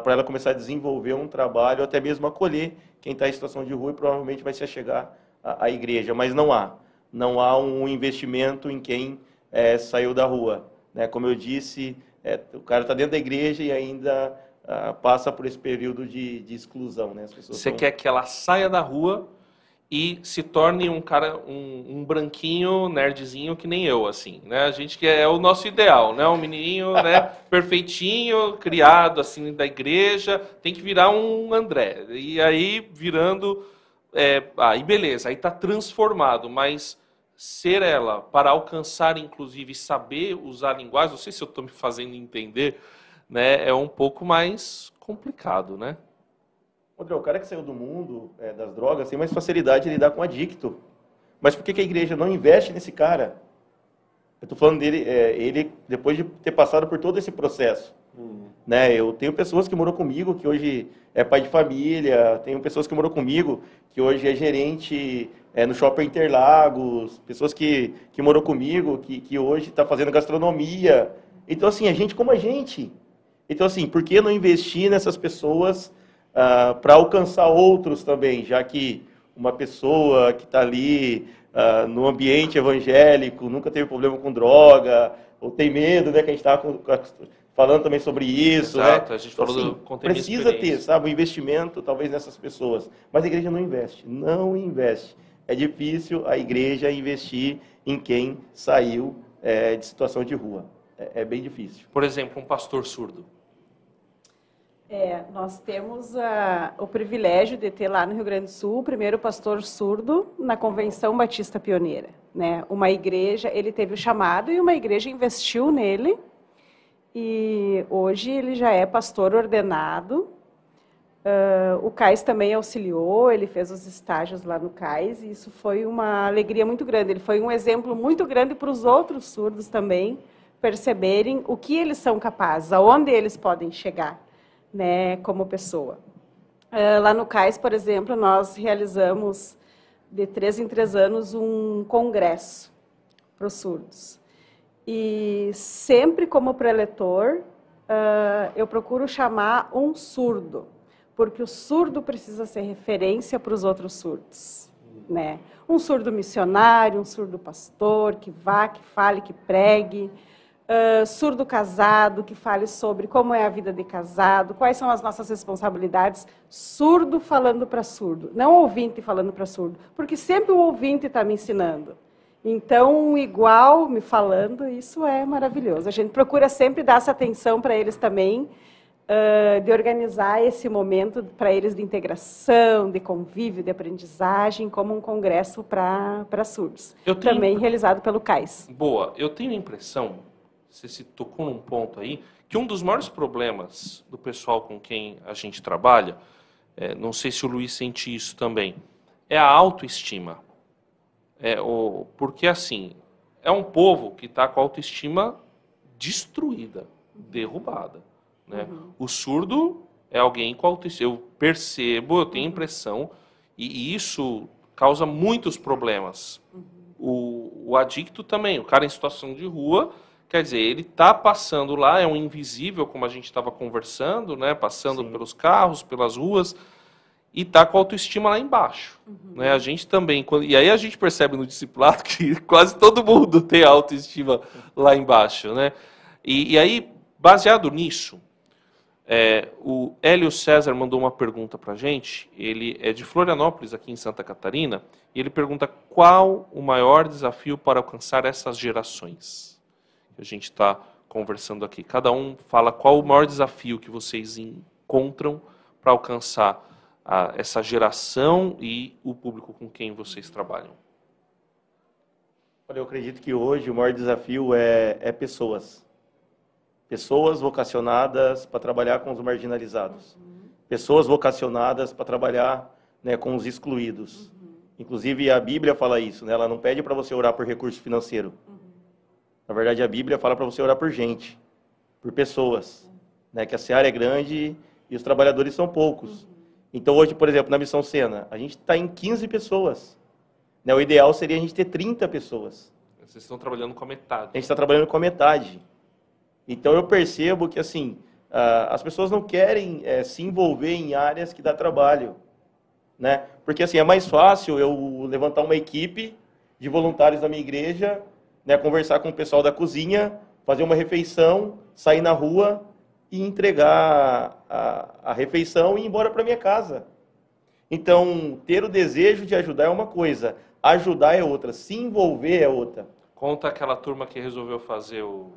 para ela começar a desenvolver um trabalho, até mesmo acolher quem está em situação de rua e provavelmente vai se achegar à igreja. Mas não há um investimento em quem saiu da rua. Né? Como eu disse, o cara está dentro da igreja e ainda passa por esse período de exclusão. Né? As pessoas Você quer que ela saia da rua e se torne um cara, um branquinho, nerdzinho que nem eu, assim, né? A gente que é o nosso ideal, né? Um menininho, né, perfeitinho, criado assim da igreja, tem que virar um André. E aí virando, aí beleza, aí tá transformado, mas ser ela para alcançar, inclusive, saber usar a linguagem, não sei se eu estou me fazendo entender, né? É um pouco mais complicado, né? André, o cara que saiu do mundo das drogas tem mais facilidade de lidar com adicto. Mas por que a igreja não investe nesse cara? Eu estou falando dele, ele depois de ter passado por todo esse processo. Né? Eu tenho pessoas que moram comigo, que hoje é pai de família, tenho pessoas que moram comigo, que hoje é gerente no Shopping Interlagos, pessoas que moram comigo, que hoje está fazendo gastronomia. Então, assim, a gente como a gente. Então, assim, por que não investir nessas pessoas para alcançar outros também, já que uma pessoa que está ali no ambiente evangélico, nunca teve problema com droga, ou tem medo, né, que a gente estava falando também sobre isso. Exato, né? A gente falou do conteúdo. Precisa ter, sabe, um investimento talvez nessas pessoas, mas a igreja não investe. É difícil a igreja investir em quem saiu de situação de rua. É bem difícil. Por exemplo, um pastor surdo. Nós temos o privilégio de ter lá no Rio Grande do Sul o primeiro pastor surdo na Convenção Batista Pioneira. Né? Uma igreja, ele teve o chamado e uma igreja investiu nele. E hoje ele já é pastor ordenado. O CAIS também auxiliou, ele fez os estágios lá no CAIS, e isso foi uma alegria muito grande. Ele foi um exemplo muito grande para os outros surdos também perceberem o que eles são capazes, aonde eles podem chegar, né, como pessoa. Lá no CAIS, por exemplo, nós realizamos de 3 em 3 anos um congresso para os surdos. E sempre como preletor, eu procuro chamar um surdo, porque o surdo precisa ser referência para os outros surdos. Né? Um surdo missionário, um surdo pastor, que vá, que fale, que pregue. Surdo casado, que fale sobre como é a vida de casado, quais são as nossas responsabilidades. Surdo falando para surdo, não ouvinte falando para surdo, porque sempre o ouvinte está me ensinando. Então, um igual me falando, isso é maravilhoso. A gente procura sempre dar essa atenção para eles também, de organizar esse momento para eles de integração, de convívio, de aprendizagem, como um congresso para surdos. Também realizado pelo CAIS. Boa. Eu tenho a impressão, você se tocou num ponto aí, que um dos maiores problemas do pessoal com quem a gente trabalha, não sei se o Luiz sente isso também, é a autoestima. Porque, assim, é um povo que está com a autoestima destruída, derrubada. Né? O surdo é alguém com autoestima. Eu percebo, eu tenho a impressão, e isso causa muitos problemas. O adicto também, o cara em situação de rua, quer dizer, ele está passando lá, é um invisível, como a gente estava conversando, né? Passando pelos carros, pelas ruas, e está com a autoestima lá embaixo. Né? A gente também, e aí a gente percebe no discipulado que quase todo mundo tem a autoestima lá embaixo. Né? E aí, baseado nisso, o Hélio César mandou uma pergunta para a gente, ele é de Florianópolis, aqui em Santa Catarina, e ele pergunta qual o maior desafio para alcançar essas gerações que a gente está conversando aqui. Cada um fala qual o maior desafio que vocês encontram para alcançar essa geração e o público com quem vocês trabalham. Olha, eu acredito que hoje o maior desafio é pessoas. Pessoas vocacionadas para trabalhar com os marginalizados. Pessoas vocacionadas para trabalhar, né, com os excluídos. Inclusive, a Bíblia fala isso, né? Ela não pede para você orar por recurso financeiro. Na verdade, a Bíblia fala para você orar por gente, por pessoas. Né? Que a seara é grande e os trabalhadores são poucos. Então, hoje, por exemplo, na Missão Sena, a gente está em 15 pessoas. Né? O ideal seria a gente ter 30 pessoas. Vocês estão trabalhando com a metade. A gente está trabalhando com a metade. Então, eu percebo que, assim, as pessoas não querem se envolver em áreas que dá trabalho. Né? Porque, assim, é mais fácil eu levantar uma equipe de voluntários da minha igreja, né, conversar com o pessoal da cozinha, fazer uma refeição, sair na rua e entregar a refeição e ir embora para minha casa. Então, ter o desejo de ajudar é uma coisa, ajudar é outra, se envolver é outra. Conta aquela turma que resolveu fazer o...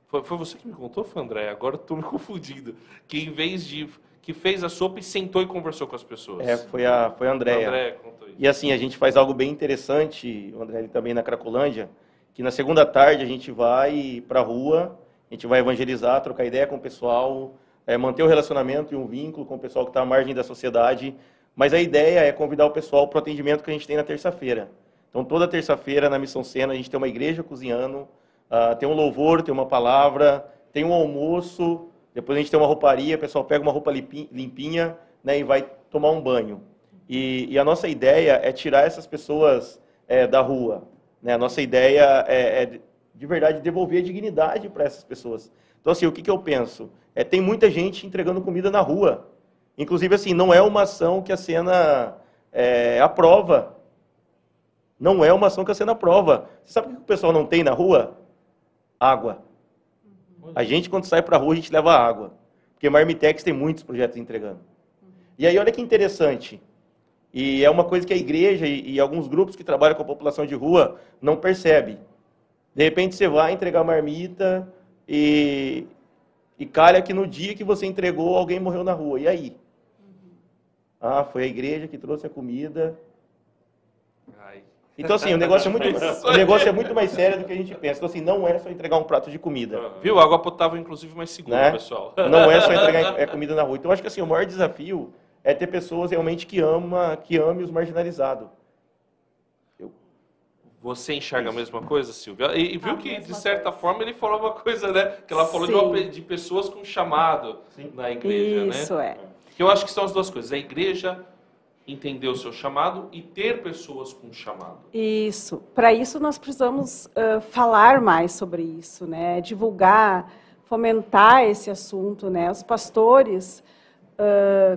Foi você que me contou, foi André? Agora eu estou me confundindo. Que em vez de... que fez a sopa e sentou e conversou com as pessoas. Foi a Andréia. André contou isso. E assim, a gente faz algo bem interessante, o André também na Cracolândia, que na segunda tarde a gente vai para a rua, a gente vai evangelizar, trocar ideia com o pessoal, manter o relacionamento e um vínculo com o pessoal que está à margem da sociedade, mas a ideia é convidar o pessoal para o atendimento que a gente tem na terça-feira. Então, toda terça-feira, na Missão Sena, a gente tem uma igreja cozinhando, tem um louvor, tem uma palavra, tem um almoço, depois a gente tem uma rouparia, o pessoal pega uma roupa limpinha, né, e vai tomar um banho. E a nossa ideia é tirar essas pessoas da rua. Né? A nossa ideia é, de verdade, devolver a dignidade para essas pessoas. Então, assim, o que eu penso? Tem muita gente entregando comida na rua. Inclusive, assim, não é uma ação que a Sena aprova. Não é uma ação que a Sena aprova. Você sabe o que o pessoal não tem na rua? Água. A gente, quando sai para a rua, a gente leva água. Porque Marmitex tem muitos projetos entregando. E aí, olha que interessante. E é uma coisa que a igreja e alguns grupos que trabalham com a população de rua não percebem. De repente, você vai entregar marmita e calha que no dia que você entregou, alguém morreu na rua. E aí? Foi a igreja que trouxe a comida. Então, assim, o negócio é muito mais sério do que a gente pensa. Então, assim, não é só entregar um prato de comida. Viu? Água potável, inclusive, mais segura, né? Pessoal. Não é só entregar comida na rua. Então, acho que assim, o maior desafio é ter pessoas realmente que amem os marginalizados. Você enxerga a mesma coisa, Silvia? E viu que, de certa forma, ele falou uma coisa, né? Que ela falou de pessoas com chamado na igreja, né? Isso, Que eu acho que são as duas coisas. A igreja entender o seu chamado e ter pessoas com chamado. Isso. Para isso, nós precisamos falar mais sobre isso, né? Divulgar, fomentar esse assunto, né? Os pastores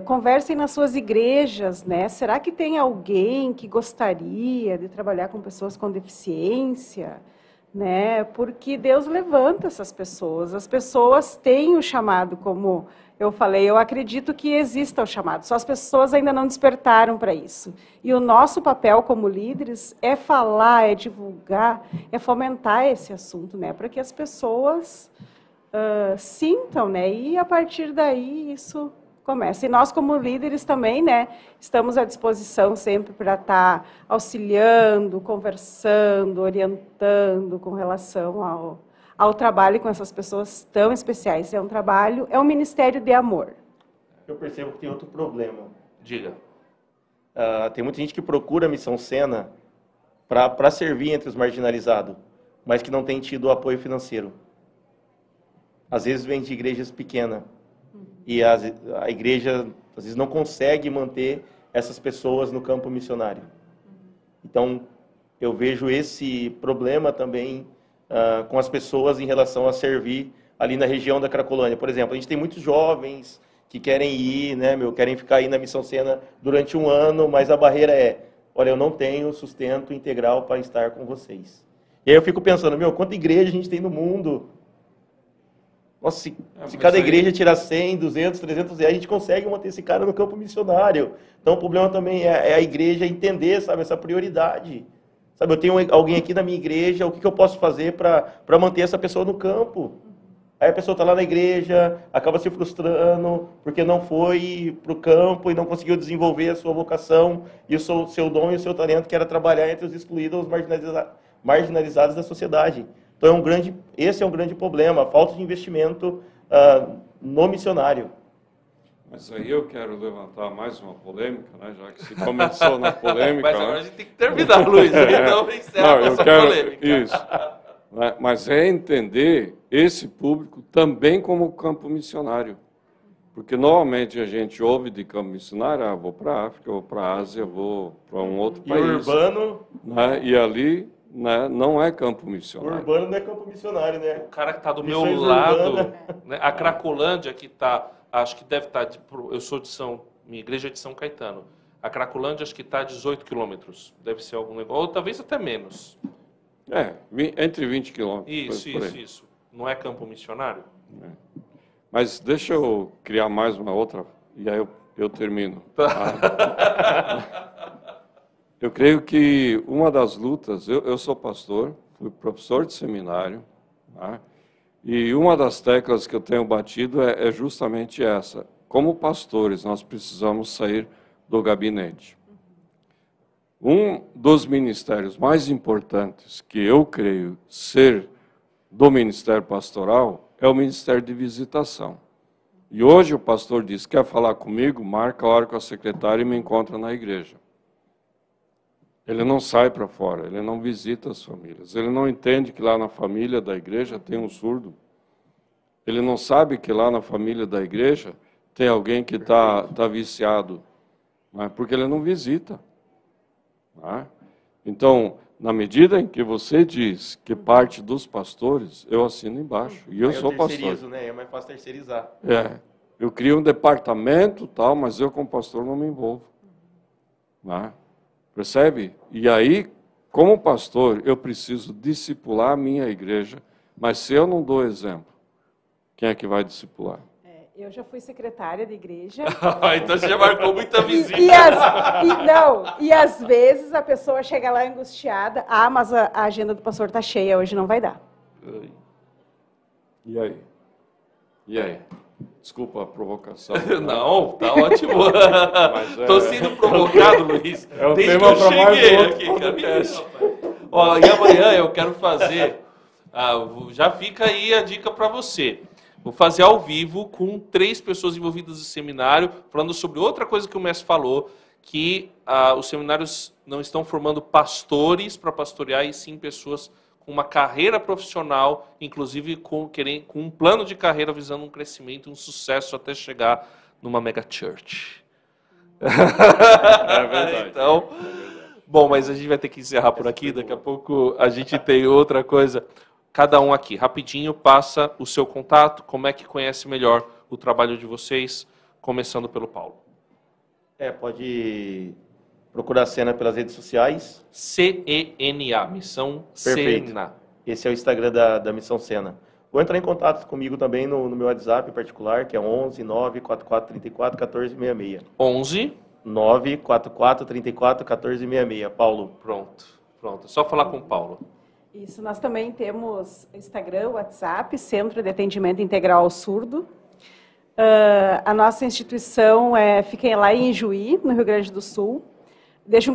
conversem nas suas igrejas, né? Será que tem alguém que gostaria de trabalhar com pessoas com deficiência? Né? Porque Deus levanta essas pessoas. As pessoas têm o chamado, como eu falei, eu acredito que exista o chamado, só as pessoas ainda não despertaram para isso. E o nosso papel como líderes é falar, é divulgar, é fomentar esse assunto, né? Para que as pessoas sintam, né? E a partir daí isso começa. E nós, como líderes, também, né, estamos à disposição sempre para estar auxiliando, conversando, orientando com relação ao trabalho com essas pessoas tão especiais. É um ministério de amor. Eu percebo que tem outro problema. Diga. Tem muita gente que procura a Missão Sena para servir entre os marginalizados, mas que não tem tido o apoio financeiro. Às vezes vem de igrejas pequenas. E a igreja, às vezes, não consegue manter essas pessoas no campo missionário. Então, eu vejo esse problema também com as pessoas em relação a servir ali na região da Cracolândia. Por exemplo, a gente tem muitos jovens que querem ir, né, querem ficar aí na Missão Sena durante um ano, mas a barreira olha, eu não tenho sustento integral para estar com vocês. E aí eu fico pensando, quanta igreja a gente tem no mundo? Nossa, se cada igreja tirar 100, 200, 300 reais, a gente consegue manter esse cara no campo missionário. Então, o problema também é a igreja entender, sabe, essa prioridade. Sabe, eu tenho alguém aqui na minha igreja, o que eu posso fazer para manter essa pessoa no campo? Aí a pessoa está lá na igreja, acaba se frustrando, porque não foi para o campo e não conseguiu desenvolver a sua vocação e o seu dom e o seu talento, que era trabalhar entre os excluídos, os marginalizados da sociedade. Então, esse é um grande problema, a falta de investimento no missionário. Mas aí eu quero levantar mais uma polêmica, né? Já que se começou na polêmica... Mas agora a gente tem que terminar, Luiz, então encerra a nossa polêmica. Isso. Mas é entender esse público também como campo missionário. Porque normalmente a gente ouve de campo missionário, vou para a África, vou para a Ásia, vou para um outro país. E urbano... Né? E ali... Né? Não é campo missionário. O urbano não é campo missionário, né? O cara que está do meu lado, né? A Cracolândia que está, acho que deve estar, eu sou minha igreja é de São Caetano. A Cracolândia acho que está a 18 quilômetros, deve ser algum negócio, ou talvez até menos. Entre 20 quilômetros. Isso. Não é campo missionário? Mas deixa eu criar mais uma outra, e aí eu termino. Eu creio que uma das lutas, eu sou pastor, fui professor de seminário, tá? E uma das teclas que eu tenho batido é justamente essa. Como pastores, nós precisamos sair do gabinete. Um dos ministérios mais importantes que eu creio ser do ministério pastoral é o ministério de visitação. E hoje o pastor diz, quer falar comigo? Marca a hora com a secretária e me encontra na igreja. Ele não sai para fora, ele não visita as famílias. Ele não entende que lá na família da igreja tem um surdo. Ele não sabe que lá na família da igreja tem alguém que está viciado, né? Porque ele não visita. Né? Então, na medida em que você diz que parte dos pastores, eu assino embaixo. E eu sou pastor. Né? É mais fácil terceirizar. Eu crio um departamento, tal, mas eu como pastor não me envolvo. Né? Percebe? E aí, como pastor, eu preciso discipular a minha igreja, mas se eu não dou exemplo, quem é que vai discipular? Eu já fui secretária de igreja. Então você já marcou muita visita. E às vezes a pessoa chega lá angustiada, mas a agenda do pastor está cheia, hoje não vai dar. E aí? E aí? Desculpa a provocação. Não, tá ótimo. Estou sendo provocado, Luiz. É um desde tema que eu para mais cheguei outro aqui. podcast. Ó, e amanhã eu quero fazer... já fica aí a dica para você. Vou fazer ao vivo com 3 pessoas envolvidas no seminário, falando sobre outra coisa que o mestre falou, que os seminários não estão formando pastores para pastorear, e sim pessoas com uma carreira profissional, inclusive com um plano de carreira visando um crescimento, um sucesso até chegar numa mega church. É verdade. Então, bom, mas a gente vai ter que encerrar por aqui, daqui a pouco a gente tem outra coisa. Cada um aqui, rapidinho, passa o seu contato, como é que conhece melhor o trabalho de vocês, começando pelo Paulo. Pode procurar a Sena pelas redes sociais. CENA, Missão Sena. Esse é o Instagram da Missão Sena. Vou entrar em contato comigo também no meu WhatsApp particular, que é 11 944 34 1466. 11 944 34 1466. Paulo. Pronto. É só falar com o Paulo. Isso, nós também temos Instagram, WhatsApp, Centro de Atendimento Integral ao Surdo. A nossa instituição fica lá em Juí, no Rio Grande do Sul. Deixo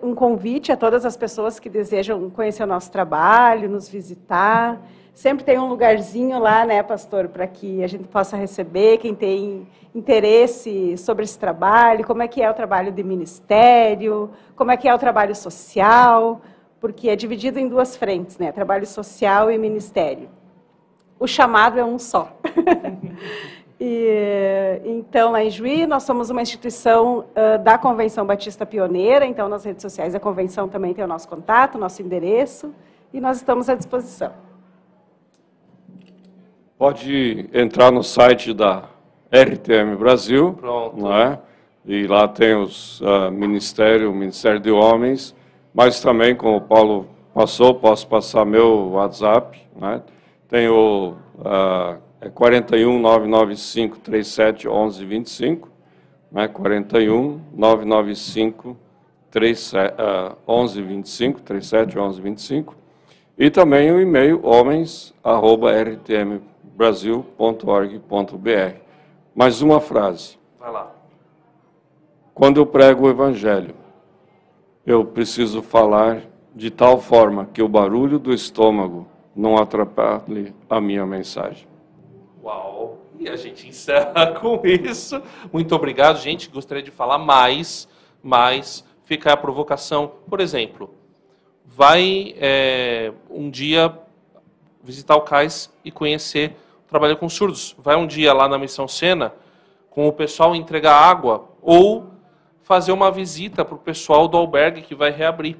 um convite a todas as pessoas que desejam conhecer o nosso trabalho, nos visitar. Sempre tem um lugarzinho lá, né, pastor, para que a gente possa receber quem tem interesse sobre esse trabalho, como é que é o trabalho de ministério, como é que é o trabalho social, porque é dividido em 2 frentes, né? Trabalho social e ministério. O chamado é um só. Então, lá em Juí, nós somos uma instituição da Convenção Batista Pioneira, então nas redes sociais da Convenção também tem o nosso contato, o nosso endereço, e nós estamos à disposição. Pode entrar no site da RTM Brasil. Pronto. Não é? E lá tem os o Ministério de Homens, mas também, como o Paulo passou, posso passar meu WhatsApp, né? Tem o 41 995 37 11 25, né? 41 995 11 25, 37 11 25, e também o e-mail homens@rtmbrasil.org.br. Mais uma frase. Vai lá. Quando eu prego o Evangelho, eu preciso falar de tal forma que o barulho do estômago não atrapalhe a minha mensagem. Uau! E a gente encerra com isso. Muito obrigado, gente. Gostaria de falar mais, mas fica a provocação. Por exemplo, vai um dia visitar o CAIS e conhecer o trabalho com surdos. Vai um dia lá na Missão Sena com o pessoal entregar água ou fazer uma visita para o pessoal do albergue que vai reabrir.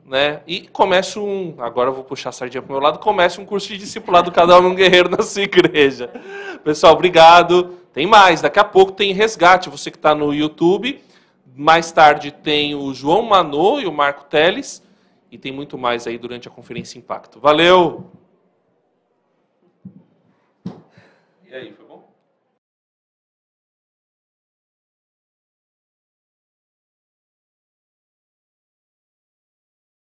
Né? E começa agora eu vou puxar a sardinha para o meu lado, começa um curso de discipulado Cada Um Guerreiro na sua igreja. Pessoal, obrigado. Tem mais, daqui a pouco tem resgate, você que está no YouTube. Mais tarde tem o João Manô e o Marco Teles. E tem muito mais aí durante a Conferência Impacto. Valeu! E aí,